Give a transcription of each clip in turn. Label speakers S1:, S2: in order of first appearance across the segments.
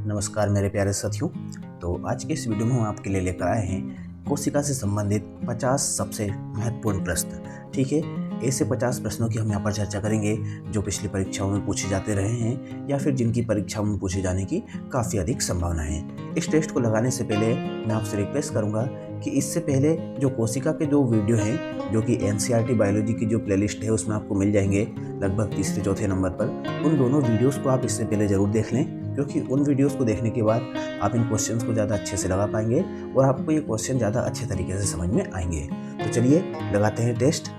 S1: नमस्कार मेरे प्यारे साथियों। तो आज के इस वीडियो में हम आपके लिए लेकर आए हैं कोशिका से संबंधित 50 सबसे महत्वपूर्ण प्रश्न। ठीक है, ऐसे 50 प्रश्नों की हम यहाँ पर चर्चा करेंगे जो पिछली परीक्षाओं में पूछे जाते रहे हैं या फिर जिनकी परीक्षाओं में पूछे जाने की काफ़ी अधिक संभावना है। इस टेस्ट को लगाने से पहले मैं आपसे रिक्वेस्ट करूँगा कि इससे पहले जो कोशिका के जो वीडियो हैं जो कि एनसीईआरटी बायोलॉजी की जो प्लेलिस्ट है उसमें आपको मिल जाएंगे लगभग तीसरे चौथे नंबर पर, उन दोनों वीडियोस को आप इससे पहले ज़रूर देख लें, क्योंकि उन वीडियोस को देखने के बाद आप इन क्वेश्चंस को ज़्यादा अच्छे से लगा पाएंगे और आपको ये क्वेश्चन ज़्यादा अच्छे तरीके से समझ में आएंगे। तो चलिए लगाते हैं टेस्ट।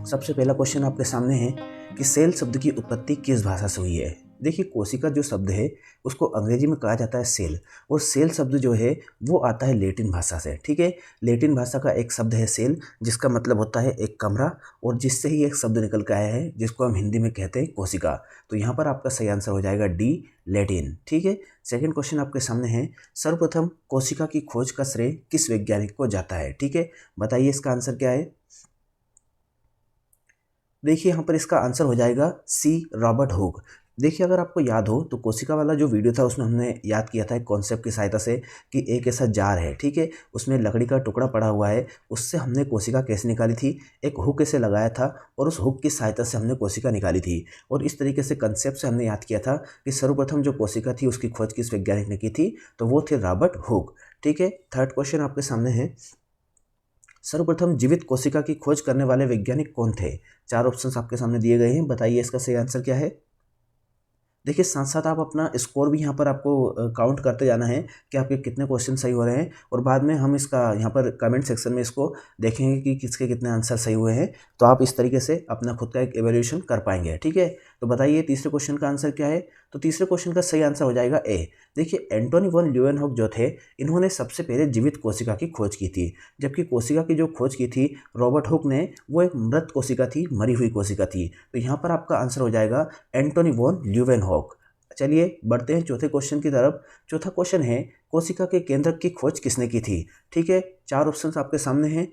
S1: सबसे पहला क्वेश्चन आपके सामने है कि सेल शब्द की उत्पत्ति किस भाषा से हुई है। देखिए, कोशिका जो शब्द है उसको अंग्रेजी में कहा जाता है सेल, और सेल शब्द जो है वो आता है लैटिन भाषा से। ठीक है, लैटिन भाषा का एक शब्द है सेल, जिसका मतलब होता है एक कमरा, और जिससे ही एक शब्द निकल के आया है जिसको हम हिंदी में कहते हैं कोशिका। तो यहाँ पर आपका सही आंसर हो जाएगा डी, लैटिन। ठीक है, सेकंड क्वेश्चन आपके सामने है, सर्वप्रथम कोशिका की खोज का श्रेय किस वैज्ञानिक को जाता है। ठीक है, बताइए इसका आंसर क्या है। देखिए, यहाँ पर इसका आंसर हो जाएगा सी, रॉबर्ट हुक। देखिए, अगर आपको याद हो तो कोशिका वाला जो वीडियो था उसमें हमने याद किया था एक कॉन्सेप्ट की सहायता से कि एक ऐसा जार है, ठीक है, उसमें लकड़ी का टुकड़ा पड़ा हुआ है, उससे हमने कोशिका कैसे निकाली थी, एक हुक से लगाया था और उस हुक की सहायता से हमने कोशिका निकाली थी। और इस तरीके से कंसेप्ट से हमने याद किया था कि सर्वप्रथम जो कोशिका थी उसकी खोज किस वैज्ञानिक ने की थी, तो वो थे रॉबर्ट हुक। ठीक है, थर्ड क्वेश्चन आपके सामने है, सर्वप्रथम जीवित कोशिका की खोज करने वाले वैज्ञानिक कौन थे। चार ऑप्शंस आपके सामने दिए गए हैं, बताइए इसका सही आंसर क्या है। देखिए, साथ साथ आप अपना स्कोर भी यहाँ पर आपको काउंट करते जाना है कि आपके कितने क्वेश्चन सही हो रहे हैं, और बाद में हम इसका यहाँ पर कमेंट सेक्शन में इसको देखेंगे कि किसके कितने आंसर सही हुए हैं, तो आप इस तरीके से अपना खुद का एक एवेल्यूशन कर पाएंगे। ठीक है, तो बताइए तीसरे क्वेश्चन का आंसर क्या है। तो तीसरे क्वेश्चन का सही आंसर हो जाएगा ए। देखिए, एंटोनी वॉन ल्यूवेनहॉक जो थे, इन्होंने सबसे पहले जीवित कोशिका की खोज की थी, जबकि कोशिका की जो खोज की थी रॉबर्ट हुक ने, वो एक मृत कोशिका थी, मरी हुई कोशिका थी। तो यहाँ पर आपका आंसर हो जाएगा एंटोनी वॉन ल्यूवेनहॉक। चलिए बढ़ते हैं चौथे क्वेश्चन की तरफ। चौथा क्वेश्चन है, कोशिका के केंद्रक की खोज किसने की थी। ठीक है, चार ऑप्शंस आपके सामने हैं।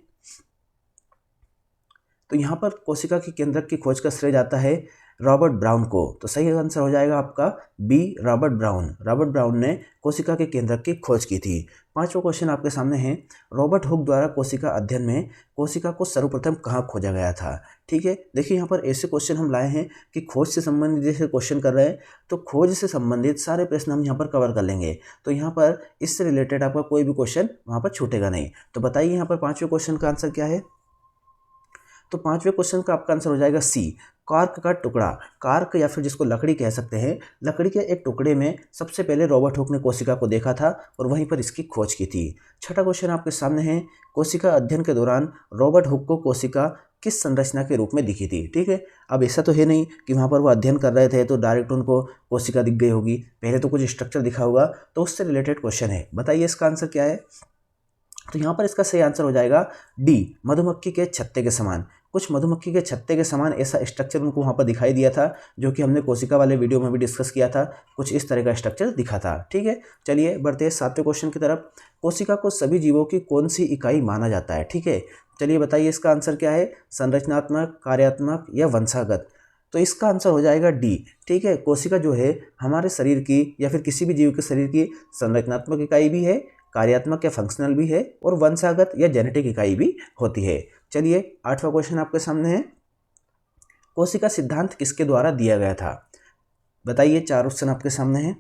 S1: तो यहाँ पर कोशिका के केंद्रक की खोज का श्रेय जाता है रॉबर्ट ब्राउन को। तो सही आंसर हो जाएगा आपका B, Robert Brown. Robert Brown ने कोशिका के केंद्रक की खोज की थी। पांचवा क्वेश्चन आपके सामने है, रॉबर्ट हुक द्वारा कोशिका अध्ययन में कोशिका को सर्वप्रथम कहाँ खोजा गया था। ठीक है, देखिए यहाँ पर ऐसे क्वेश्चन हम लाए हैं कि खोज से संबंधित जैसे क्वेश्चन कर रहे हैं, तो खोज से संबंधित सारे प्रश्न हम यहाँ पर कवर कर लेंगे। तो यहाँ पर इससे रिलेटेड आपका कोई भी क्वेश्चन वहाँ पर छूटेगा नहीं। तो बताइए यहाँ पर पांचवें क्वेश्चन का आंसर क्या है। तो पांचवें क्वेश्चन का आपका आंसर हो जाएगा सी, कार्क का टुकड़ा। कार्क या फिर जिसको लकड़ी कह सकते हैं, लकड़ी के एक टुकड़े में सबसे पहले रॉबर्ट हुक ने कोशिका को देखा था और वहीं पर इसकी खोज की थी। छठा क्वेश्चन आपके सामने है, कोशिका अध्ययन के दौरान रॉबर्ट हुक को कोशिका किस संरचना के रूप में दिखी थी। ठीक है, अब ऐसा तो है नहीं कि वहाँ पर वो अध्ययन कर रहे थे तो डायरेक्ट उनको कोशिका दिख गई होगी, पहले तो कुछ स्ट्रक्चर दिखा होगा, तो उससे रिलेटेड क्वेश्चन है। बताइए इसका आंसर क्या है। तो यहाँ पर इसका सही आंसर हो जाएगा डी, मधुमक्खी के छत्ते के समान। कुछ मधुमक्खी के छत्ते के समान ऐसा स्ट्रक्चर उनको वहाँ पर दिखाई दिया था, जो कि हमने कोशिका वाले वीडियो में भी डिस्कस किया था। कुछ इस तरह का स्ट्रक्चर दिखा था। ठीक है, चलिए बढ़ते हैं सातवें क्वेश्चन की तरफ। कोशिका को सभी जीवों की कौन सी इकाई माना जाता है। ठीक है, चलिए बताइए इसका आंसर क्या है, संरचनात्मक, कार्यात्मक या वंशागत। तो इसका आंसर हो जाएगा डी। ठीक है, कोशिका जो है हमारे शरीर की या फिर किसी भी जीव के शरीर की संरचनात्मक इकाई भी है, कार्यात्मक या फंक्शनल भी है, और वंशागत या जेनेटिक इकाई भी होती है। चलिए आठवां क्वेश्चन आपके सामने है, कोशिका सिद्धांत किसके द्वारा दिया गया था। बताइए, चार ऑप्शन आपके सामने हैं।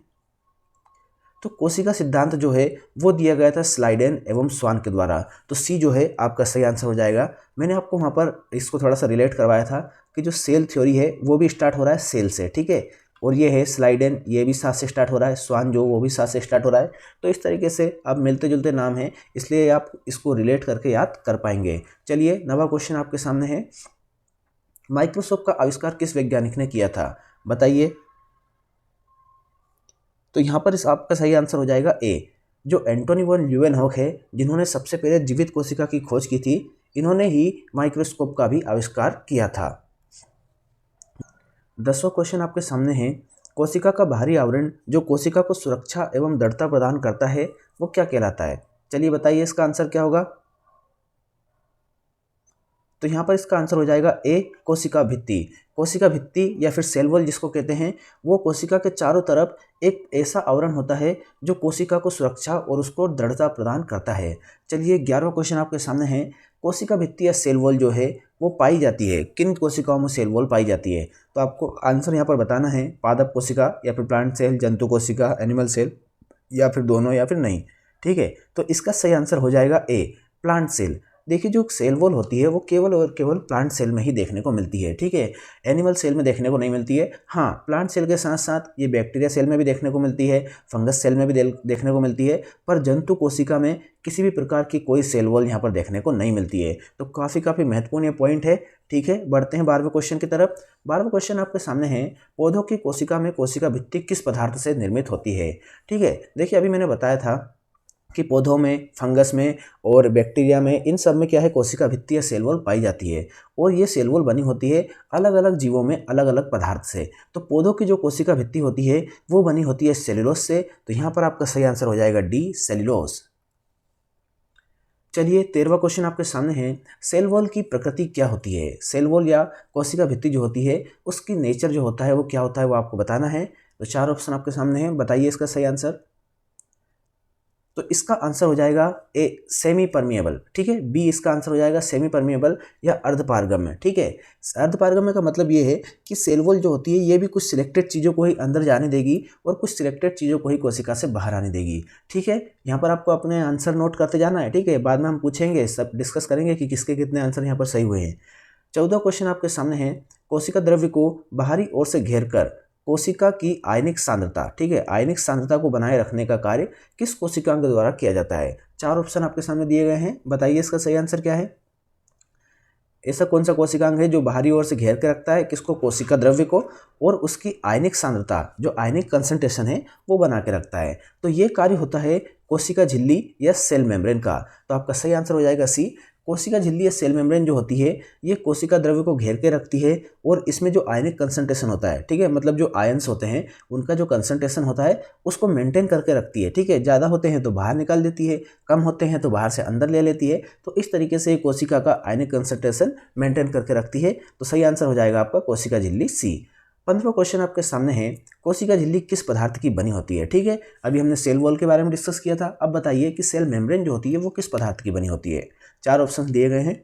S1: तो कोशिका सिद्धांत जो है वो दिया गया था स्लाइडेन एवं स्वान के द्वारा। तो सी जो है आपका सही आंसर हो जाएगा। मैंने आपको वहाँ पर इसको थोड़ा सा रिलेट करवाया था कि जो सेल थ्योरी है वो भी स्टार्ट हो रहा है सेल से। ठीक है, और ये है स्लाइडेन, ये भी साथ से स्टार्ट हो रहा है, स्वान जो वो भी साथ से स्टार्ट हो रहा है। तो इस तरीके से अब मिलते जुलते नाम हैं, इसलिए आप इसको रिलेट करके याद कर पाएंगे। चलिए नवा क्वेश्चन आपके सामने है, माइक्रोस्कोप का आविष्कार किस वैज्ञानिक ने किया था। बताइए। तो यहाँ पर इस आपका सही आंसर हो जाएगा ए, जो एंटोनी वॉन ल्यूवेनहॉक है, जिन्होंने सबसे पहले जीवित कोशिका की खोज की थी, इन्होंने ही माइक्रोस्कोप का भी आविष्कार किया था। 10वां क्वेश्चन आपके सामने है, कोशिका का बाहरी आवरण जो कोशिका को सुरक्षा एवं दृढ़ता प्रदान करता है वो क्या कहलाता है। चलिए बताइए इसका आंसर क्या होगा। तो यहाँ पर इसका आंसर हो जाएगा ए, कोशिका भित्ति। कोशिका भित्ति या फिर सेल वॉल जिसको कहते हैं, वो कोशिका के चारों तरफ एक ऐसा आवरण होता है जो कोशिका को सुरक्षा और उसको दृढ़ता प्रदान करता है। चलिए 11वां क्वेश्चन आपके सामने है, कोशिका भित्ति या सेल वॉल जो है वो पाई जाती है, किन कोशिकाओं में सेल वॉल पाई जाती है? तो आपको आंसर यहाँ पर बताना है, पादप कोशिका या फिर प्लांट सेल, जंतु कोशिका, एनिमल सेल, या फिर दोनों या फिर नहीं। ठीक है, तो इसका सही आंसर हो जाएगा ए, प्लांट सेल। देखिए जो सेल वॉल होती है वो केवल और केवल प्लांट सेल में ही देखने को मिलती है। ठीक है, एनिमल सेल में देखने को नहीं मिलती है। हाँ, प्लांट सेल के साथ साथ ये बैक्टीरिया सेल में भी देखने को मिलती है, फंगस सेल में भी देखने को मिलती है, पर जंतु कोशिका में किसी भी प्रकार की कोई सेल वॉल यहाँ पर देखने को नहीं मिलती है। तो काफ़ी महत्वपूर्ण ये पॉइंट है। ठीक है, बढ़ते हैं 12वें क्वेश्चन की तरफ। 12वां क्वेश्चन आपके सामने है, पौधों की कोशिका में कोशिका भित्ति किस पदार्थ से निर्मित होती है? ठीक है, देखिए अभी मैंने बताया था कि पौधों में, फंगस में और बैक्टीरिया में, इन सब में क्या है, कोशिका भित्ति या सेल वॉल पाई जाती है। और ये सेल वॉल बनी होती है अलग अलग जीवों में अलग अलग पदार्थ से। तो पौधों की जो कोशिका भित्ति होती है वो बनी होती है सेल्यूलोज से। तो यहाँ पर आपका सही आंसर हो जाएगा डी, सेल्यूलोज। चलिए 13वां क्वेश्चन आपके सामने है, सेल वॉल की प्रकृति क्या होती है? सेल वॉल या कोशिका भित्ति जो होती है उसकी नेचर जो होता है वो क्या होता है, वो आपको बताना है। तो 4 ऑप्शन आपके सामने हैं, बताइए इसका सही आंसर। तो इसका आंसर हो जाएगा ए, सेमी परमिएबल। ठीक है, बी इसका आंसर हो जाएगा सेमी परमिएबल या अर्धपारगम्य। ठीक है, अर्धपारगम्य का मतलब ये है कि सेल वॉल जो होती है ये भी कुछ सिलेक्टेड चीज़ों को ही अंदर जाने देगी और कुछ सिलेक्टेड चीज़ों को ही कोशिका से बाहर आने देगी। ठीक है, यहाँ पर आपको अपने आंसर नोट करते जाना है। ठीक है, बाद में हम पूछेंगे, सब डिस्कस करेंगे कि किसके कितने आंसर यहाँ पर सही हुए हैं। 14वां क्वेश्चन आपके सामने है, कोशिका द्रव्य को बाहरी ओर से घेर कर कोशिका की आयनिक सांद्रता, ठीक है, आयनिक सांद्रता को बनाए रखने का कार्य किस कोशिकांग द्वारा किया जाता है? 4 ऑप्शन आपके सामने दिए गए हैं, बताइए इसका सही आंसर क्या है। ऐसा कौन सा कोशिकांग है जो बाहरी ओर से घेर के रखता है किसको? कोशिका द्रव्य को, और उसकी आयनिक सांद्रता जो आयनिक कंसंट्रेशन है वो बना के रखता है। तो ये कार्य होता है कोशिका झिल्ली या सेल मेम्ब्रेन का। तो आपका सही आंसर हो जाएगा सी, कोशिका झिल्ली या सेल मेम्ब्रेन जो होती है ये कोशिका द्रव्य को घेर के रखती है और इसमें जो आयनिक कंसंट्रेशन होता है, ठीक है, मतलब जो आयंस होते हैं उनका जो कंसंट्रेशन होता है उसको मेंटेन करके रखती है। ठीक है, ज़्यादा होते हैं तो बाहर निकाल देती है, कम होते हैं तो बाहर से अंदर ले लेती है। तो इस तरीके से कोशिका का आयनिक कंसंट्रेशन मेंटेन करके रखती है। तो सही आंसर हो जाएगा आपका कोशिका झिल्ली सी। 15वां क्वेश्चन आपके सामने है, कोशिका झिल्ली किस पदार्थ की बनी होती है? ठीक है, अभी हमने सेल वॉल के बारे में डिस्कस किया था, अब बताइए कि सेल मेम्ब्रेन जो होती है वो किस पदार्थ की बनी होती है? 4 ऑप्शन दिए गए हैं,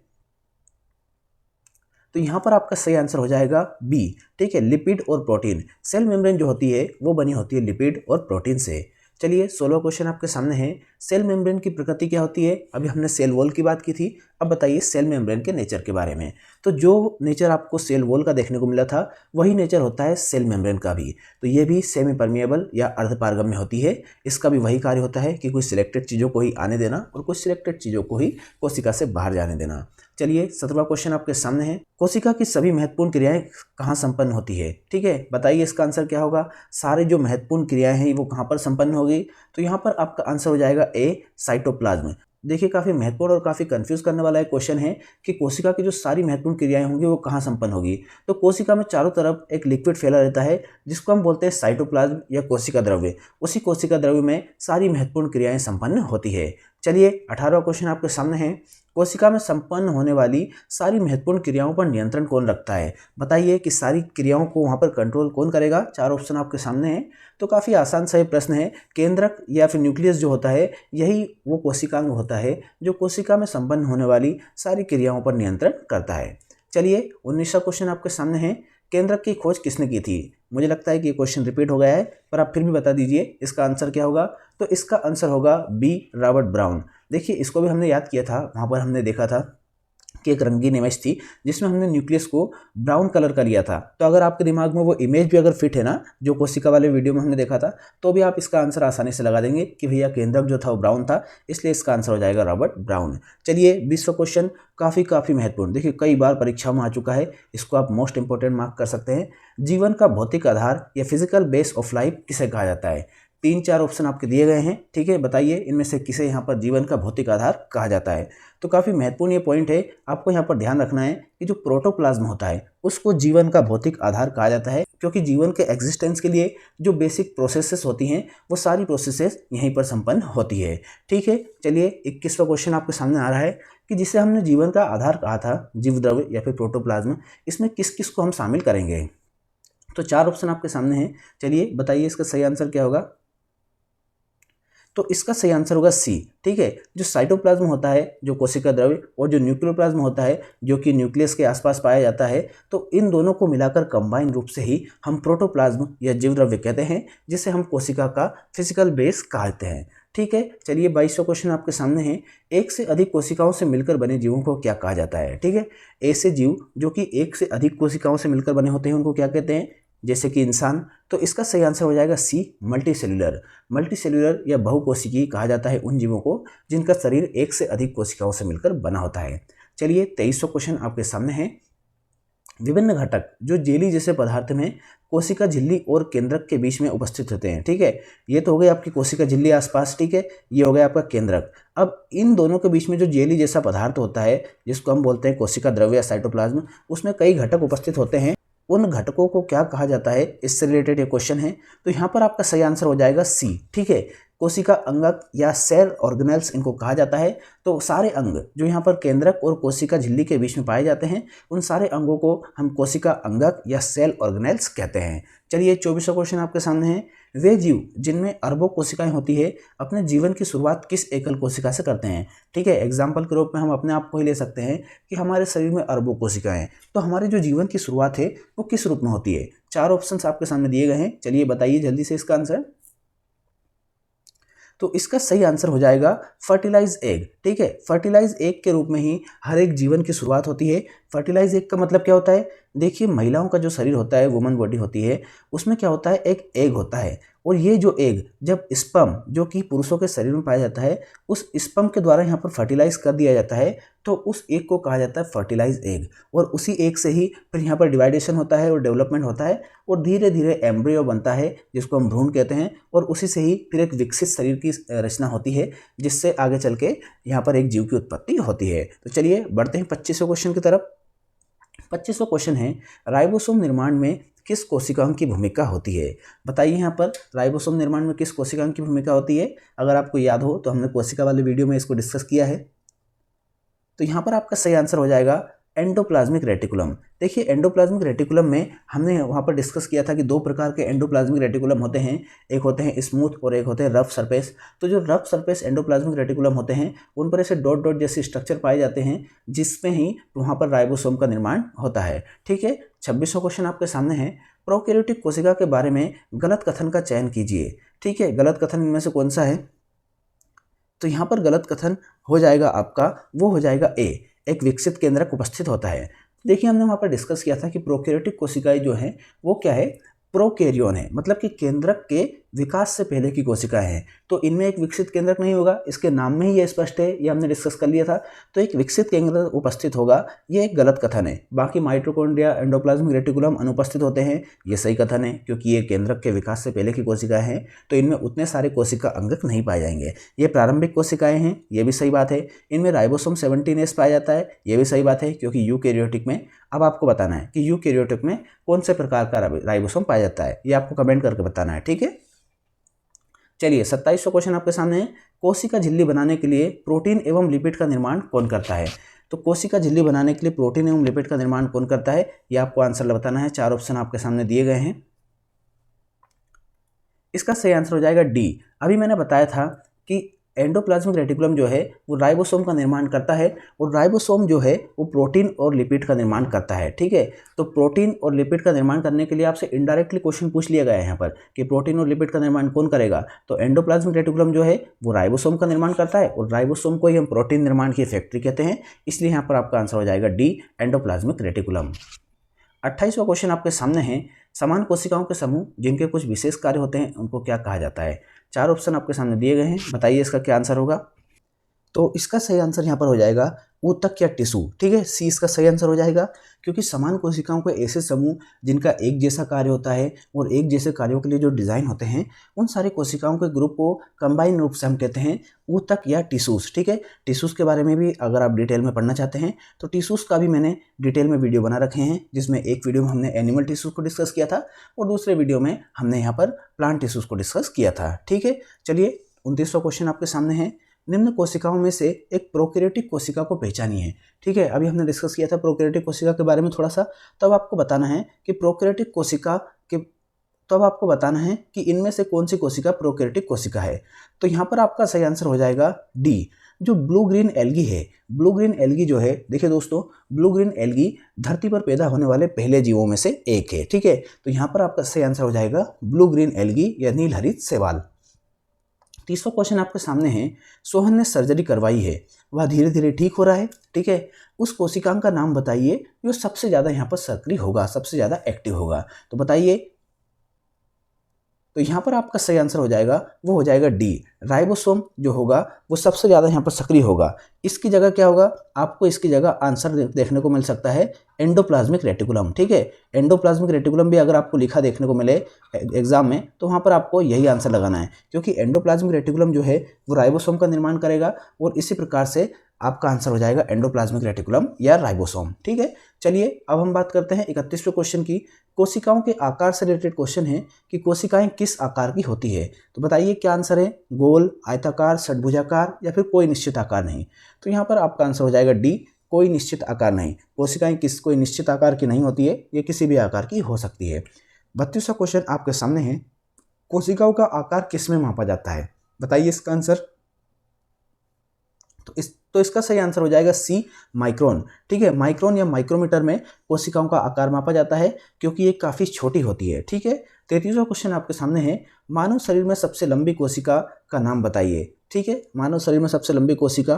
S1: तो यहाँ पर आपका सही आंसर हो जाएगा बी। ठीक है, लिपिड और प्रोटीन। सेल मेम्ब्रेन जो होती है वो बनी होती है लिपिड और प्रोटीन से। चलिए 16वां क्वेश्चन आपके सामने है, सेल मेम्ब्रेन की प्रकृति क्या होती है? अभी हमने सेल वॉल की बात की थी, अब बताइए सेल मेम्ब्रेन के नेचर के बारे में। तो जो नेचर आपको सेल वॉल का देखने को मिला था वही नेचर होता है सेल मेम्ब्रेन का भी। तो ये भी सेमी परमिएबल या अर्धपारगम्य होती है। इसका भी वही कार्य होता है कि कुछ सिलेक्टेड चीज़ों को ही आने देना और कुछ सिलेक्टेड चीज़ों को ही कोशिका से बाहर जाने देना। चलिए 17वां क्वेश्चन आपके सामने है, कोशिका की सभी महत्वपूर्ण क्रियाएं कहाँ संपन्न होती है? ठीक है, बताइए इसका आंसर क्या होगा। सारे जो महत्वपूर्ण क्रियाएं हैं वो कहाँ पर संपन्न होगी? तो यहाँ पर आपका आंसर हो जाएगा ए, साइटोप्लाज्म। देखिए काफ़ी महत्वपूर्ण और काफ़ी कंफ्यूज करने वाला एक क्वेश्चन है कि कोशिका की जो सारी महत्वपूर्ण क्रियाएं होंगी वो कहाँ संपन्न होगी। तो कोशिका में चारों तरफ एक लिक्विड फैला रहता है जिसको हम बोलते हैं साइटोप्लाज्म या कोशिका द्रव्य। उसी कोशिका द्रव्य में सारी महत्वपूर्ण क्रियाएं संपन्न होती है। चलिए 18वां क्वेश्चन आपके सामने है, कोशिका में संपन्न होने वाली सारी महत्वपूर्ण क्रियाओं पर नियंत्रण कौन रखता है? बताइए कि सारी क्रियाओं को वहाँ पर कंट्रोल कौन करेगा? 4 ऑप्शन आपके सामने हैं। तो काफ़ी आसान सा ये प्रश्न है। केंद्रक या फिर न्यूक्लियस जो होता है यही वो कोशिकांग होता है जो कोशिका में संपन्न होने वाली सारी क्रियाओं पर नियंत्रण करता है। चलिए 19वां क्वेश्चन आपके सामने है, केंद्रक की खोज किसने की थी? मुझे लगता है कि ये क्वेश्चन रिपीट हो गया है पर आप फिर भी बता दीजिए इसका आंसर क्या होगा। तो इसका आंसर होगा बी, रॉबर्ट ब्राउन। देखिए इसको भी हमने याद किया था, वहाँ पर हमने देखा था कि एक रंगीन इमेज थी जिसमें हमने न्यूक्लियस को ब्राउन कलर का लिया था। तो अगर आपके दिमाग में वो इमेज भी अगर फिट है ना, जो कोशिका वाले वीडियो में हमने देखा था, तो भी आप इसका आंसर आसानी से लगा देंगे कि भैया केंद्रक जो था वो ब्राउन था, इसलिए इसका आंसर हो जाएगा रॉबर्ट ब्राउन। चलिए 20वां क्वेश्चन काफ़ी महत्वपूर्ण, देखिए कई बार परीक्षाओं में आ चुका है, इसको आप मोस्ट इंपॉर्टेंट मार्क कर सकते हैं। जीवन का भौतिक आधार या फिजिकल बेस ऑफ लाइफ किसे कहा जाता है? 3-4 ऑप्शन आपके दिए गए हैं, ठीक है। बताइए इनमें से किसे यहाँ पर जीवन का भौतिक आधार कहा जाता है। तो काफ़ी महत्वपूर्ण ये पॉइंट है, आपको यहाँ पर ध्यान रखना है कि जो प्रोटोप्लाज्म होता है उसको जीवन का भौतिक आधार कहा जाता है, क्योंकि जीवन के एग्जिस्टेंस के लिए जो बेसिक प्रोसेसेस होती हैं वो सारी प्रोसेसेस यहीं पर संपन्न होती है, ठीक है। चलिए 21वां क्वेश्चन आपके सामने आ रहा है कि जिसे हमने जीवन का आधार कहा था, जीव द्रव्य या फिर प्रोटोप्लाज्म, इसमें किस किस को हम शामिल करेंगे। तो 4 ऑप्शन आपके सामने हैं, चलिए बताइए इसका सही आंसर क्या होगा। तो इसका सही आंसर होगा सी, ठीक है। जो साइटोप्लाज्म होता है, जो कोशिका द्रव्य, और जो न्यूक्लियोप्लाज्म होता है जो कि न्यूक्लियस के आसपास पाया जाता है, तो इन दोनों को मिलाकर कंबाइन रूप से ही हम प्रोटोप्लाज्म या जीव द्रव्य कहते हैं, जिसे हम कोशिका का फिजिकल बेस कहते हैं, ठीक है। चलिए 22वां क्वेश्चन आपके सामने है, एक से अधिक कोशिकाओं से मिलकर बने जीवों को क्या कहा जाता है, ठीक है। ऐसे जीव जो कि एक से अधिक कोशिकाओं से मिलकर बने होते हैं उनको क्या कहते हैं, जैसे कि इंसान। तो इसका सही आंसर हो जाएगा सी, मल्टीसेल्युलर। मल्टीसेल्युलर या बहुकोशिकीय कहा जाता है उन जीवों को जिनका शरीर एक से अधिक कोशिकाओं से मिलकर बना होता है। चलिए 23वां क्वेश्चन आपके सामने है, विभिन्न घटक जो जेली जैसे पदार्थ में कोशिका झिल्ली और केंद्रक के बीच में उपस्थित होते हैं, ठीक है। ये तो हो गई आपकी कोशिका झिल्ली आसपास, ठीक है। ये हो गया आपका केंद्रक। अब इन दोनों के बीच में जो जेली जैसा पदार्थ होता है जिसको हम बोलते हैं कोशिका द्रव्य या साइटोप्लाज्म, उसमें कई घटक उपस्थित होते हैं। उन घटकों को क्या कहा जाता है, इससे रिलेटेड ये क्वेश्चन है। तो यहाँ पर आपका सही आंसर हो जाएगा सी, ठीक है। कोशिका अंगक या सेल ऑर्गेनेल्स इनको कहा जाता है। तो सारे अंग जो यहाँ पर केंद्रक और कोशिका झिल्ली के बीच में पाए जाते हैं, उन सारे अंगों को हम कोशिका अंगक या सेल ऑर्गेनेल्स कहते हैं। चलिए 24वां क्वेश्चन आपके सामने है, वे जीव जिनमें अरबों कोशिकाएं होती है अपने जीवन की शुरुआत किस एकल कोशिका से करते हैं, ठीक है। एग्जाम्पल के रूप में हम अपने आप को ही ले सकते हैं कि हमारे शरीर में अरबों कोशिकाएं हैं, तो हमारे जो जीवन की शुरुआत है वो किस रूप में होती है। 4 ऑप्शन आपके सामने दिए गए हैं, चलिए बताइए जल्दी से इसका आंसर। तो इसका सही आंसर हो जाएगा फर्टिलाइज एग, ठीक है। फर्टिलाइज एग के रूप में ही हर एक जीवन की शुरुआत होती है। फर्टिलाइज एग का मतलब क्या होता है, देखिए महिलाओं का जो शरीर होता है, वुमन बॉडी होती है, उसमें क्या होता है, एक एग होता है, और ये जो एग जब स्पर्म जो कि पुरुषों के शरीर में पाया जाता है, उस स्पर्म के द्वारा यहाँ पर फर्टिलाइज कर दिया जाता है, तो उस एग को कहा जाता है फर्टिलाइज एग। और उसी एग से ही फिर यहाँ पर डिवाइडेशन होता है और डेवलपमेंट होता है, और धीरे धीरे एम्ब्रियो बनता है जिसको हम भ्रूण कहते हैं, और उसी से ही फिर एक विकसित शरीर की रचना होती है, जिससे आगे चल के यहाँ पर एक जीव की उत्पत्ति होती है। तो चलिए बढ़ते हैं 25वें क्वेश्चन की तरफ। 25वां क्वेश्चन है, राइबोसोम निर्माण में किस कोशिकाओं की भूमिका होती है। बताइए यहाँ पर राइबोसोम निर्माण में किस कोशिकाओं की भूमिका होती है। अगर आपको याद हो तो हमने कोशिका वाले वीडियो में इसको डिस्कस किया है। तो यहाँ पर आपका सही आंसर हो जाएगा एंडोप्लाज्मिक रेटिकुलम। देखिए एंडोप्लाज्मिक रेटिकुलम में हमने वहाँ पर डिस्कस किया था कि 2 प्रकार के एंडोप्लाज्मिक रेटिकुलम होते हैं, एक होते हैं स्मूथ और एक होते हैं रफ सरफेस। तो जो रफ सरफेस एंडोप्लाज्मिक रेटिकुलम होते हैं उन पर ऐसे डॉट डॉट जैसे स्ट्रक्चर पाए जाते हैं, जिसमें ही वहाँ पर राइबोसोम का निर्माण होता है, ठीक है। 26वां क्वेश्चन आपके सामने है, प्रोकैरियोटिक कोशिका के बारे में गलत कथन का चयन कीजिए, ठीक है। गलत कथन इनमें से कौन सा है। तो यहाँ पर गलत कथन हो जाएगा आपका, वो हो जाएगा ए, एक विकसित केंद्रक उपस्थित होता है। देखिए हमने वहाँ पर डिस्कस किया था कि प्रोकैरियोटिक कोशिकाएं जो हैं वो क्या है, प्रोकैरियोन है, मतलब कि केंद्रक के विकास से पहले की कोशिकाएं हैं। तो इनमें एक विकसित केंद्रक नहीं होगा, इसके नाम में ही ये स्पष्ट है, ये हमने डिस्कस कर लिया था। तो एक विकसित केंद्रक उपस्थित होगा, ये एक गलत कथन है। बाकी माइटोकॉन्ड्रिया, एंडोप्लाज्मिक रेटिकुलम अनुपस्थित होते हैं, ये सही कथन है, क्योंकि ये केंद्रक के विकास से पहले की कोशिकाएं हैं, तो इनमें उतने सारे कोशिका अंगक नहीं पाए जाएंगे। ये प्रारंभिक कोशिकाएं हैं, ये भी सही बात है। इनमें राइबोसोम 17S पाया जाता है, ये भी सही बात है, क्योंकि यूकैरियोटिक में, अब आपको बताना है कि यूकैरियोटिक में कौन से प्रकार का राइबोसोम पाया जाता है, ये आपको कमेंट करके बताना है, ठीक है। चलिए 27वां क्वेश्चन आपके सामने है, कोशिका झिल्ली बनाने के लिए प्रोटीन एवं लिपिड का निर्माण कौन करता है। तो कोशिका झिल्ली बनाने के लिए प्रोटीन एवं लिपिड का निर्माण कौन करता है, ये आपको आंसर बताना है। 4 ऑप्शन आपके सामने दिए गए हैं, इसका सही आंसर हो जाएगा डी। अभी मैंने बताया था कि एंडोप्लाज्मिक रेटिकुलम जो है वो राइबोसोम का निर्माण करता है, और राइबोसोम जो है वो प्रोटीन और लिपिड का निर्माण करता है, ठीक है। तो प्रोटीन और लिपिड का निर्माण करने के लिए आपसे इनडायरेक्टली क्वेश्चन पूछ लिया गया है यहाँ पर कि प्रोटीन और लिपिड का निर्माण कौन करेगा। तो एंडोप्लाज्मिक रेटिकुलम जो है वो राइबोसोम का निर्माण करता है, और राइबोसोम को ही हम प्रोटीन निर्माण की फैक्ट्री कहते हैं, इसलिए यहाँ पर आपका आंसर हो जाएगा डी, एंडोप्लाज्मिक रेटिकुलम। 28वां क्वेश्चन आपके सामने है, समान कोशिकाओं के समूह जिनके कुछ विशेष कार्य होते हैं उनको क्या कहा जाता है। 4 ऑप्शन आपके सामने दिए गए हैं, बताइए इसका क्या आंसर होगा। तो इसका सही आंसर यहाँ पर हो जाएगा ऊतक या टिश्यू। ठीक है, सी इसका सही आंसर हो जाएगा, क्योंकि समान कोशिकाओं के ऐसे समूह जिनका एक जैसा कार्य होता है और एक जैसे कार्यों के लिए जो डिज़ाइन होते हैं, उन सारी कोशिकाओं के ग्रुप को कंबाइन रूप से हम कहते हैं ऊतक या टिश्यूज। ठीक है, टिश्यूज़ के बारे में भी अगर आप डिटेल में पढ़ना चाहते हैं तो टिश्यूज़ का भी मैंने डिटेल में वीडियो बना रखे हैं, जिसमें एक वीडियो में हमने एनिमल टिश्यूज़ को डिस्कस किया था और दूसरे वीडियो में हमने यहाँ पर प्लांट टिश्यूज़ को डिस्कस किया था। ठीक है, चलिए 29वां क्वेश्चन आपके सामने है। निम्न कोशिकाओं में से एक प्रोकैरियोटिक कोशिका को पहचानिए। ठीक है, अभी हमने डिस्कस किया था प्रोकैरियोटिक कोशिका के बारे में थोड़ा सा, तब आपको बताना है कि प्रोकैरियोटिक कोशिका के तब आपको बताना है कि इनमें से कौन सी कोशिका प्रोकैरियोटिक कोशिका है। तो यहाँ पर आपका सही आंसर हो जाएगा डी, जो ब्लू ग्रीन एल्गी है। ब्लू ग्रीन एल्गी जो है, देखिए दोस्तों, ब्लू ग्रीन एल्गी धरती पर पैदा होने वाले पहले जीवों में से एक है। ठीक है, तो यहाँ पर आपका सही आंसर हो जाएगा ब्लू ग्रीन एल्गी या नील हरित शैवाल। 30वां क्वेश्चन आपके सामने है। सोहन ने सर्जरी करवाई है, वह धीरे धीरे ठीक हो रहा है। ठीक है, उस कोशिकांग का नाम बताइए जो सबसे ज़्यादा यहाँ पर सक्रिय होगा, सबसे ज़्यादा एक्टिव होगा। तो बताइए। तो यहाँ पर आपका सही आंसर हो जाएगा, वो हो जाएगा डी, राइबोसोम जो होगा वो सबसे ज़्यादा यहाँ पर सक्रिय होगा। इसकी जगह क्या होगा, आपको इसकी जगह आंसर देखने को मिल सकता है एंडोप्लाज्मिक रेटिकुलम। ठीक है, एंडोप्लाज्मिक रेटिकुलम भी अगर आपको लिखा देखने को मिले एग्जाम में तो वहाँ पर आपको यही आंसर लगाना है, क्योंकि एंडोप्लाज्मिक रेटिकुलम जो है वो राइबोसोम का निर्माण करेगा और इसी प्रकार से आपका आंसर हो जाएगा एंडोप्लाज्मिक रेटिकुलम या राइबोसोम। ठीक है, चलिए अब हम बात करते हैं 31वें क्वेश्चन की। कोशिकाओं के आकार से रिलेटेड क्वेश्चन है कि कोशिकाएं किस आकार की होती है। तो बताइए क्या आंसर है, गोल, आयताकार, षट्भुजाकार या फिर कोई निश्चित आकार नहीं। तो यहाँ पर आपका आंसर हो जाएगा डी, कोई निश्चित आकार नहीं। कोशिकाएं कोई निश्चित आकार की नहीं होती है, ये किसी भी आकार की हो सकती है। 32वां क्वेश्चन आपके सामने है। कोशिकाओं का आकार किस में मापा जाता है, बताइए इसका आंसर। तो इसका सही आंसर हो जाएगा सी, माइक्रोन। ठीक है, माइक्रोन या माइक्रोमीटर में कोशिकाओं का आकार मापा जाता है, क्योंकि ये काफ़ी छोटी होती है। ठीक है, 33वां क्वेश्चन आपके सामने है। मानव शरीर में सबसे लंबी कोशिका का नाम बताइए। ठीक है, मानव शरीर में सबसे लंबी कोशिका,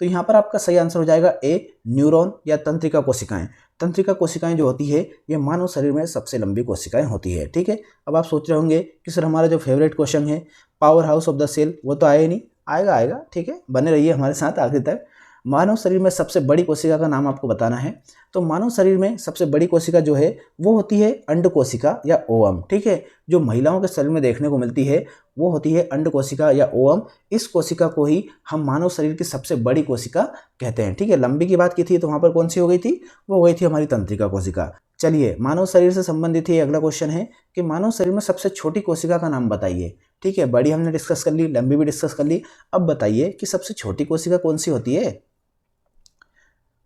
S1: तो यहाँ पर आपका सही आंसर हो जाएगा ए, न्यूरॉन या तंत्रिका कोशिकाएं। तंत्रिका कोशिकाएं जो होती है ये मानव शरीर में सबसे लंबी कोशिकाएं होती है। ठीक है, अब आप सोच रहे होंगे कि सर हमारा जो फेवरेट क्वेश्चन है power house of the cell वो तो आया ही नहीं, आएगा। ठीक है, बने रहिए हमारे साथ आखिर तक। मानव शरीर में सबसे बड़ी कोशिका का नाम आपको बताना है। तो मानव शरीर में सबसे बड़ी कोशिका जो है वो होती है अंड कोशिका या ओवम। ठीक है, जो महिलाओं के शरीर में देखने को मिलती है वो होती है अंड कोशिका या ओवम। इस कोशिका को ही हम मानव शरीर की सबसे बड़ी कोशिका कहते हैं। ठीक है, लंबी की बात की थी तो वहाँ पर कौन सी हो गई थी, वो हो गई थी हमारी तंत्रिका कोशिका। चलिए, मानव शरीर से संबंधित ही अगला क्वेश्चन है कि मानव शरीर में सबसे छोटी कोशिका का नाम बताइए। ठीक है, बड़ी हमने डिस्कस कर ली, लंबी भी डिस्कस कर ली, अब बताइए कि सबसे छोटी कोशिका कौन सी होती है।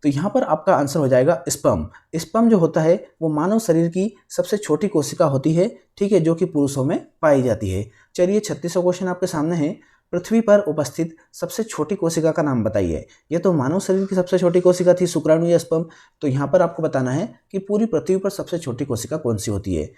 S1: तो यहाँ पर आपका आंसर हो जाएगा स्पर्म। स्पर्म जो होता है वो मानव शरीर की सबसे छोटी कोशिका होती है। ठीक है, जो कि पुरुषों में पाई जाती है। चलिए 36वां क्वेश्चन आपके सामने है। पृथ्वी पर उपस्थित सबसे छोटी कोशिका का नाम बताइए। ये तो मानव शरीर की सबसे छोटी कोशिका थी, शुक्राणु या स्पर्म। तो यहाँ पर आपको बताना है कि पूरी पृथ्वी पर सबसे छोटी कोशिका कौन सी होती है।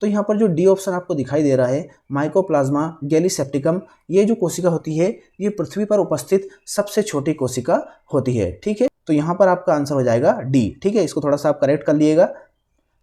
S1: तो यहाँ पर जो डी ऑप्शन आपको दिखाई दे रहा है, माइकोप्लाज्मा गैलीसेप्टिकम, ये जो कोशिका होती है ये पृथ्वी पर उपस्थित सबसे छोटी कोशिका होती है। ठीक है, तो यहाँ पर आपका आंसर हो जाएगा डी। ठीक है, इसको थोड़ा सा आप करेक्ट कर लिएगा।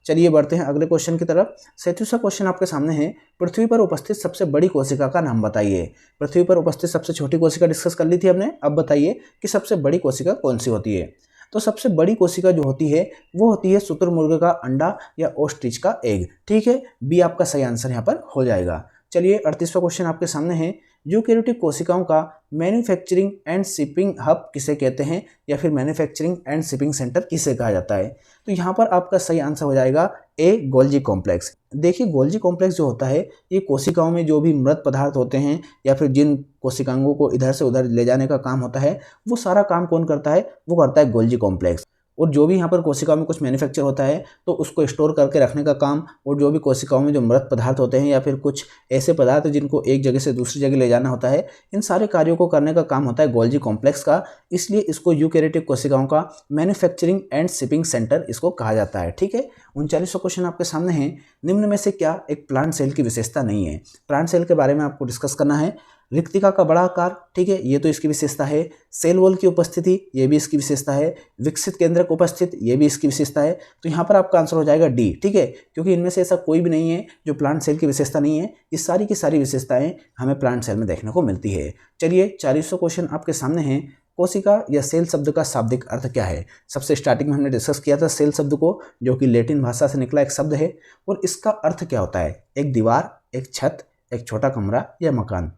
S1: चलिए बढ़ते हैं अगले क्वेश्चन की तरफ। 37वां क्वेश्चन आपके सामने है। पृथ्वी पर उपस्थित सबसे बड़ी कोशिका का नाम बताइए। पृथ्वी पर उपस्थित सबसे छोटी कोशिका डिस्कस कर ली थी हमने, अब बताइए कि सबसे बड़ी कोशिका कौन सी होती है। तो सबसे बड़ी कोशिका जो होती है वो होती है शुतुरमुर्ग का अंडा या ओस्ट्रिच का एग। ठीक है, बी आपका सही आंसर यहाँ पर हो जाएगा। चलिए 38वां क्वेश्चन आपके सामने है। यूकेरियोटिक कोशिकाओं का मैन्युफैक्चरिंग एंड शिपिंग हब किसे कहते हैं, या फिर मैन्युफैक्चरिंग एंड शिपिंग सेंटर किसे कहा जाता है। तो यहाँ पर आपका सही आंसर हो जाएगा ए, गोल्जी कॉम्प्लेक्स। देखिए, गोल्जी कॉम्प्लेक्स जो होता है ये कोशिकाओं में जो भी मृत पदार्थ होते हैं या फिर जिन कोशिकांगों को इधर से उधर ले जाने का काम होता है, वो सारा काम कौन करता है, वो करता है गोल्जी कॉम्प्लेक्स। और जो भी यहाँ पर कोशिकाओं में कुछ मैन्युफैक्चर होता है तो उसको स्टोर करके रखने का काम, और जो भी कोशिकाओं में जो मृत पदार्थ होते हैं या फिर कुछ ऐसे पदार्थ जिनको एक जगह से दूसरी जगह ले जाना होता है, इन सारे कार्यों को करने का काम होता है गोल्जी कॉम्प्लेक्स का। इसलिए इसको यूकेरियोटिक कोशिकाओं का मैन्युफैक्चरिंग एंड शिपिंग सेंटर इसको कहा जाता है। ठीक है, 39वां क्वेश्चन आपके सामने है। निम्न में से क्या एक प्लांट सेल की विशेषता नहीं है। प्लांट सेल के बारे में आपको डिस्कस करना है। रिक्तिका का बड़ा आकार, ठीक है, ये तो इसकी विशेषता है। सेल वॉल की उपस्थिति, ये भी इसकी विशेषता है। विकसित केंद्रक उपस्थित, ये भी इसकी विशेषता है। तो यहाँ पर आपका आंसर हो जाएगा डी, ठीक है, क्योंकि इनमें से ऐसा कोई भी नहीं है जो प्लांट सेल की विशेषता नहीं है। ये सारी की सारी विशेषताएं हमें प्लांट सेल में देखने को मिलती है। चलिए 40वां क्वेश्चन आपके सामने है। कोशिका या सेल शब्द का शाब्दिक अर्थ क्या है? सबसे स्टार्टिंग में हमने डिस्कस किया था सेल शब्द को, जो कि लैटिन भाषा से निकला एक शब्द है, और इसका अर्थ क्या होता है? एक दीवार, एक छत, एक छोटा कमरा या मकान।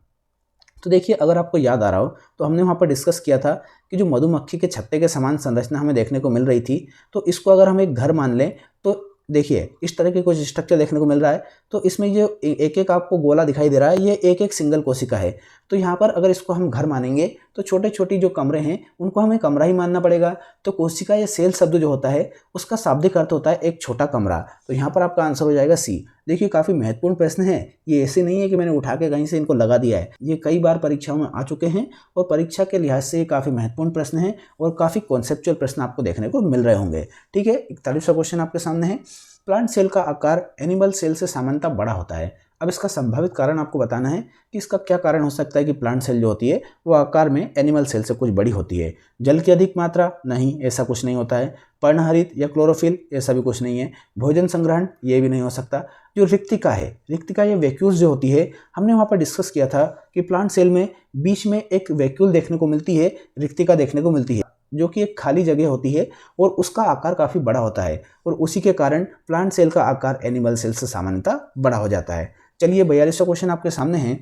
S1: तो देखिए, अगर आपको याद आ रहा हो तो हमने वहाँ पर डिस्कस किया था कि जो मधुमक्खी के छत्ते के समान संरचना हमें देखने को मिल रही थी, तो इसको अगर हम एक घर मान लें तो देखिए इस तरह के कुछ स्ट्रक्चर देखने को मिल रहा है। तो इसमें ये एक एक आपको गोला दिखाई दे रहा है, ये एक एक सिंगल कोशिका है। तो यहाँ पर अगर इसको हम घर मानेंगे तो छोटे छोटे जो कमरे हैं उनको हमें कमरा ही मानना पड़ेगा। तो कोशिका या सेल शब्द जो होता है उसका शाब्दिक अर्थ होता है एक छोटा कमरा। तो यहाँ पर आपका आंसर हो जाएगा सी। देखिए, काफ़ी महत्वपूर्ण प्रश्न है ये, ऐसे नहीं है कि मैंने उठा के कहीं से इनको लगा दिया है। ये कई बार परीक्षाओं में आ चुके हैं और परीक्षा के लिहाज से ये काफ़ी महत्वपूर्ण प्रश्न है और काफ़ी कॉन्सेप्चुअल प्रश्न आपको देखने को मिल रहे होंगे। ठीक है, 41वां क्वेश्चन आपके सामने है। प्लांट सेल का आकार एनिमल सेल से सामान्यतः बड़ा होता है। अब इसका संभावित कारण आपको बताना है कि इसका क्या कारण हो सकता है कि प्लांट सेल जो होती है वो आकार में एनिमल सेल से कुछ बड़ी होती है। जल की अधिक मात्रा? नहीं, ऐसा कुछ नहीं होता है। पर्णहरित या क्लोरोफिल? ऐसा भी कुछ नहीं है। भोजन संग्रहण? ये भी नहीं हो सकता। जो रिक्तिका है, रिक्तिका या वैक्यूल्स जो होती है, हमने वहाँ पर डिस्कस किया था कि प्लांट सेल में बीच में एक वैक्यूल देखने को मिलती है, रिक्तिका देखने को मिलती है, जो कि एक खाली जगह होती है और उसका आकार काफ़ी बड़ा होता है और उसी के कारण प्लांट सेल का आकार एनिमल सेल से सामान्यतः बड़ा हो जाता है। चलिए 42वां क्वेश्चन आपके सामने है।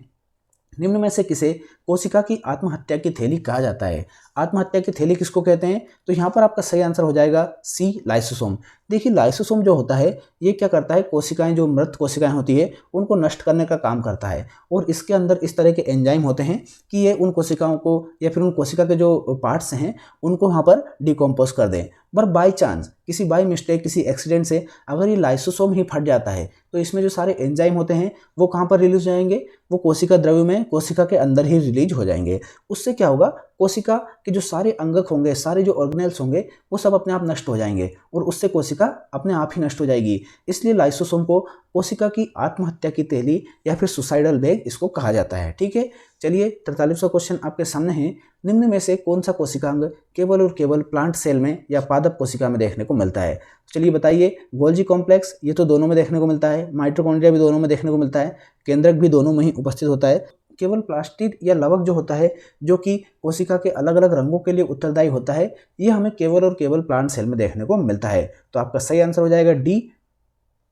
S1: निम्न में से किसे कोशिका की आत्महत्या की थैली कहा जाता है? आत्महत्या की थैली किसको कहते हैं? तो यहाँ पर आपका सही आंसर हो जाएगा सी, लाइसोसोम। देखिए, लाइसोसोम जो होता है ये क्या करता है, कोशिकाएं जो मृत कोशिकाएं होती है उनको नष्ट करने का काम करता है और इसके अंदर इस तरह के एंजाइम होते हैं कि ये उन कोशिकाओं को या फिर उन कोशिका के जो पार्ट्स हैं उनको वहाँ पर डिकम्पोज कर दें। पर बाई चांस, किसी बाई मिस्टेक, किसी एक्सीडेंट से अगर ये लाइसोसोम ही फट जाता है तो इसमें जो सारे एंजाइम होते हैं वो कहाँ पर रिलीज हो जाएंगे? वो कोशिका द्रव्य में, कोशिका के अंदर ही रिलीज हो जाएंगे। उससे क्या होगा, कोशिका के जो सारे अंगक होंगे, सारे जो ऑर्गेनेल्स होंगे वो सब अपने आप नष्ट हो जाएंगे और उससे कोशिका अपने आप ही नष्ट हो जाएगी। इसलिए लाइसोसोम को कोशिका की आत्महत्या की थैली या फिर सुसाइडल बैग इसको कहा जाता है। ठीक है, चलिए 43वां क्वेश्चन आपके सामने है। निम्न में से कौन सा कोशिकांग केवल और केवल प्लांट सेल में या पादप कोशिका में देखने को मिलता है? चलिए बताइए। गोल्जी कॉम्प्लेक्स, ये तो दोनों में देखने को मिलता है। माइटोकॉन्ड्रिया भी दोनों में देखने को मिलता है। केंद्रक भी दोनों में ही उपस्थित होता है। केवल प्लास्टिड या लवक जो होता है, जो कि कोशिका के अलग अलग रंगों के लिए उत्तरदायी होता है, ये हमें केवल और केवल प्लांट सेल में देखने को मिलता है। तो आपका सही आंसर हो जाएगा डी।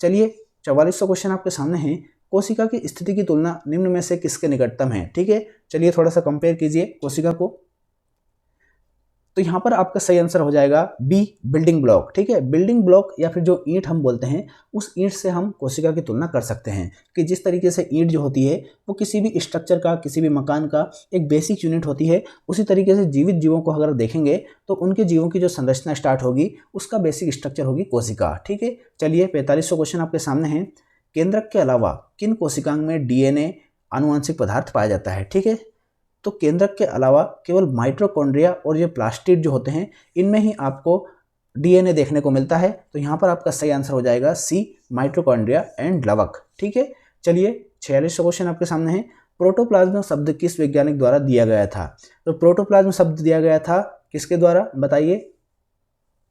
S1: चलिए 44वां क्वेश्चन आपके सामने है। कोशिका की स्थिति की तुलना निम्न में से किसके निकटतम है? ठीक है, चलिए थोड़ा सा कंपेयर कीजिए कोशिका को। तो यहाँ पर आपका सही आंसर हो जाएगा बी, बिल्डिंग ब्लॉक। ठीक है, बिल्डिंग ब्लॉक या फिर जो ईंट हम बोलते हैं, उस ईंट से हम कोशिका की तुलना कर सकते हैं कि जिस तरीके से ईंट जो होती है वो किसी भी स्ट्रक्चर का, किसी भी मकान का एक बेसिक यूनिट होती है, उसी तरीके से जीवित जीवों को अगर देखेंगे तो उनके जीवों की जो संरचना स्टार्ट होगी उसका बेसिक स्ट्रक्चर होगी कोशिका। ठीक है, चलिए 45वां क्वेश्चन आपके सामने है। केंद्रक के अलावा किन कोशिकांग में डीएनए आनुवंशिक पदार्थ पाया जाता है? ठीक है, तो केंद्रक के अलावा केवल माइटोकॉन्ड्रिया और ये प्लास्टिड जो होते हैं इनमें ही आपको डीएनए देखने को मिलता है। तो यहाँ पर आपका सही आंसर हो जाएगा सी, माइटोकॉन्ड्रिया एंड लवक। ठीक है, चलिए 46वां क्वेश्चन आपके सामने है। प्रोटोप्लाज्म शब्द किस वैज्ञानिक द्वारा दिया गया था? तो प्रोटोप्लाज्म शब्द दिया गया था किसके द्वारा, बताइए।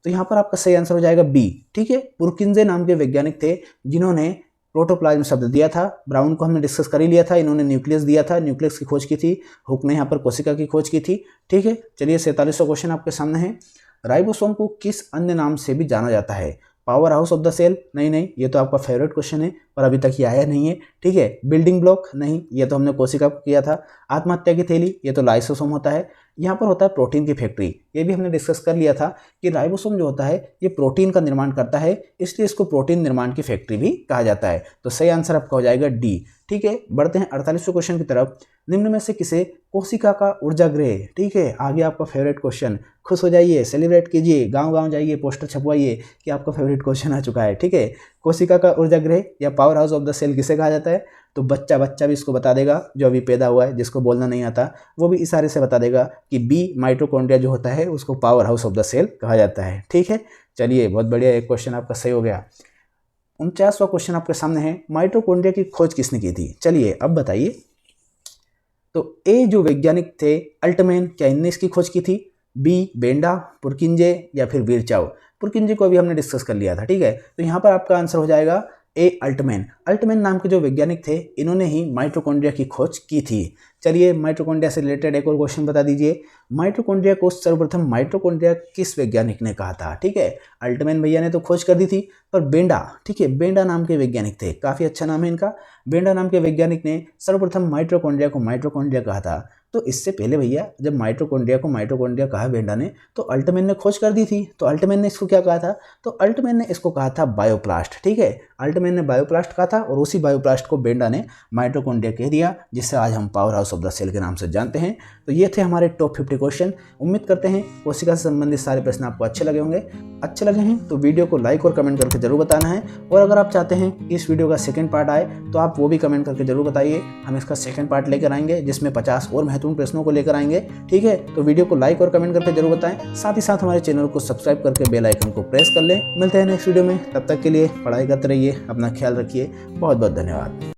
S1: तो यहाँ पर आपका सही आंसर हो जाएगा बी। ठीक है, पुरकिंजे नाम के वैज्ञानिक थे जिन्होंने प्रोटोप्लाज्म शब्द दिया था। ब्राउन को हमने डिस्कस कर ही लिया था, इन्होंने न्यूक्लियस दिया था, न्यूक्लियस की खोज की थी। हुक ने यहाँ पर कोशिका की खोज की थी। ठीक है, चलिए 47वां क्वेश्चन आपके सामने है। राइबोसोम को किस अन्य नाम से भी जाना जाता है? Power house of the cell? नहीं, ये तो आपका फेवरेट क्वेश्चन है पर अभी तक ये आया नहीं है। ठीक है, बिल्डिंग ब्लॉक? नहीं, ये तो हमने कोशिका को किया था। आत्महत्या की थैली? ये तो लाइसोसोम होता है। यहाँ पर होता है प्रोटीन की फैक्ट्री, ये भी हमने डिस्कस कर लिया था कि राइबोसोम जो होता है ये प्रोटीन का निर्माण करता है, इसलिए इसको प्रोटीन निर्माण की फैक्ट्री भी कहा जाता है। तो सही आंसर आपका हो जाएगा डी। ठीक है, बढ़ते हैं 48वें क्वेश्चन की तरफ। निम्न में से किसे कोशिका का ऊर्जा गृह? ठीक है, आगे आपका फेवरेट क्वेश्चन, खुश हो जाइए, सेलिब्रेट कीजिए, गांव गांव जाइए, पोस्टर छपवाइए कि आपका फेवरेट क्वेश्चन आ चुका है। ठीक है, कोशिका का ऊर्जा गृह या power house of the cell किसे कहा जाता है? तो बच्चा भी इसको बता देगा, जो अभी पैदा हुआ है, जिसको बोलना नहीं आता वो भी इशारे से बता देगा कि बी, माइटोकॉन्ड्रिया जो होता है उसको power house of the cell कहा जाता है। ठीक है, चलिए बहुत बढ़िया, एक क्वेश्चन आपका सही हो गया। 49वां क्वेश्चन आपके सामने है। माइटोकॉन्ड्रिया की खोज किसने की थी? चलिए अब बताइए। तो ए जो वैज्ञानिक थे अल्टमैन, क्या इनने इसकी खोज की थी? बी बेंडा, पुरकिंजे या फिर विरचाउ? पुरकिंजे को अभी हमने डिस्कस कर लिया था, ठीक है। तो यहाँ पर आपका आंसर हो जाएगा ए अल्टमैन। अल्टमैन नाम के जो वैज्ञानिक थे इन्होंने ही माइटोकॉन्ड्रिया की खोज की थी। चलिए माइटोकॉन्ड्रिया से रिलेटेड एक और क्वेश्चन बता दीजिए। माइटोकॉन्ड्रिया को सर्वप्रथम माइटोकॉन्ड्रिया किस वैज्ञानिक ने कहा था? ठीक है, अल्टमैन भैया ने तो खोज कर दी थी, पर बेंडा, ठीक है, बेंडा नाम के वैज्ञानिक थे, काफी अच्छा नाम है इनका। बेंडा नाम के वैज्ञानिक ने सर्वप्रथम माइटोकॉन्ड्रिया को माइटोकॉन्ड्रिया कहा था। तो इससे पहले भैया जब माइटोकॉन्ड्रिया को माइटोकॉन्ड्रिया कहा बेंडा ने, तो अल्टमैन ने खोज कर दी थी। तो अल्टमैन ने इसको क्या कहा था? तो अल्टमैन ने इसको कहा था बायोप्लास्ट, ठीक है। अल्टमैन ने बायोप्लास्ट कहा था और उसी बायोप्लास्ट को बेंडा ने माइटोकॉन्ड्रिया कह दिया, जिससे आज हम power house of the cell के नाम से जानते हैं। तो ये थे हमारे टॉप 50 क्वेश्चन। उम्मीद करते हैं कोशिका से संबंधित सारे प्रश्न आपको अच्छे लगे होंगे। अच्छे लगे हैं तो वीडियो को लाइक और कमेंट करके जरूर बताना है, और अगर आप चाहते हैं कि इस वीडियो का सेकंड पार्ट आए तो आप वो भी कमेंट करके जरूर बताइए। हम इसका सेकंड पार्ट लेकर आएंगे जिसमें 50 और महत्वपूर्ण प्रश्नों को लेकर आएंगे, ठीक है। तो वीडियो को लाइक और कमेंट करके जरूर बताएं, साथ ही साथ हमारे चैनल को सब्सक्राइब करके बेल आइकन को प्रेस कर लें। मिलते हैं नेक्स्ट वीडियो में, तब तक के लिए पढ़ाई करते रहिए, अपना ख्याल रखिए। बहुत बहुत धन्यवाद।